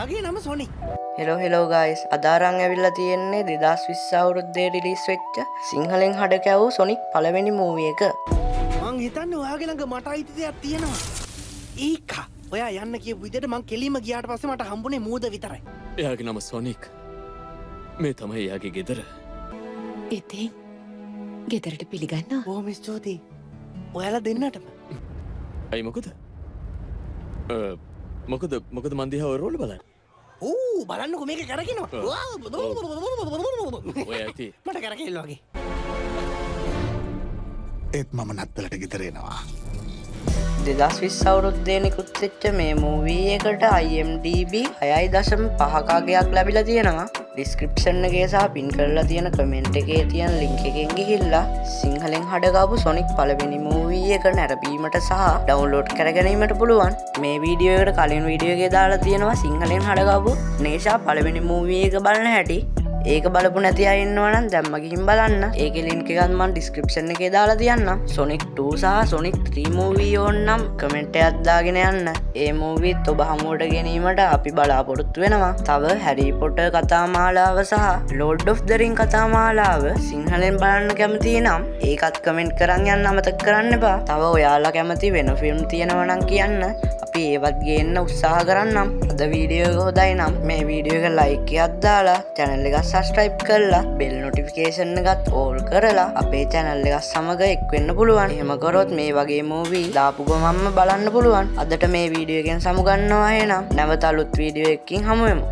මගේ නම Sony. Hello guys අදාරං ඇවිල්ලා තියෙන්නේ 2020 අවුරුද්දේ රිලීස් වෙච්ච සිංහලෙන් හඩ කැවූ සොනික් පළවෙනි මූවි එක. මං හිතන්නේ ඔයාගේ ළඟ මට අයිති දෙයක් තියෙනවා. ඒක ඔයා යන්න කියපු විදිහට මං කෙලිම ගියාට පස්සේ මට හම්බුනේ මූද විතරයි. එයාගේ නම සොනික්. මේ තමයි එයාගේ ගෙදර. ඉතින් ගෙදරට පිළිගන්නවා. බොහොම ස්තුතියි. ඔයාලා දෙන්නටම. ඇයි මොකද? මොකද මන් දිහා රෝල් බලන්න. ඌ බලන්නකො මේක කරකිනවා. ඔය ඇති. මට කරකින්න වගේ. ඒත් මම නත්තලට ගෙදර එනවා. 2020 අවුරුද්දේ නිකුත් වෙච්ච මේ මූවී එකට IMDb 6.5ක් ලැබිලා තියෙනවා. ඩිස්ක්‍රිප්ෂන් එකේ සහ පින් කරලා තියෙන කමෙන්ට් එකේ තියෙන ලින්ක් එකෙන් ගිහිල්ලා සිංහලෙන් හඩගාපු සොනික් පළවෙනි මූවී එක නැරඹීමට සහ ඩවුන්ලෝඩ් කරගැනීමට පුළුවන්. මේ වීඩියෝ එකට කලින් වීඩියෝ එකේ දාලා තියෙනවා සිංහලෙන් හඩගාපු නේෂා පළවෙනි මූවී එක බලන හැටි. ඒක බලපු නැති අය ඉන්නවා නම් දැම්ම ගිහින් බලන්න. ඒකේ ලින්ක් එකත් මම ඩිස්ක්‍රිප්ෂන් එකේ දාලා තියන්නම්. සොනික් 2 සහ සොනික් 3 මූවී ඕනනම් කමෙන්ට් එකක් දාගෙන යන්න. ඒ මූවීත් ඔබ හමුවට ගැනීමට අපි බලාපොරොත්තු වෙනවා. තව හැරි පොටර් කතා මාලාව සහ ලෝඩ් ඔෆ් ද රින් කතා මාලාව සිංහලෙන් බලන්න කැමති නම් ඒකත් කමෙන්ට් කරන් යන්න අමතක කරන්න එපා. තව ඔයාලා කැමති වෙන ෆිල්ම් තියෙනවා නම් කියන්න. අපි ඒවත් ගේන්න උත්සාහ කරන්නම්. අද වීඩියෝ එක හොඳයි නම් මේ වීඩියෝ එක ලයික් එකක් දාලා channel එක subscribe කරලා bell notification එකත් all කරලා අපේ channel එක සමග එක් වෙන්න පුළුවන්. එහෙම කරොත් මේ වගේ movie දාපු ගමන්ම බලන්න පුළුවන්. අදට මේ වීඩියෝ එකෙන් සමු ගන්නවා එහෙනම් නැවත අලුත් වීඩියෝ එකකින් හමු වෙමු.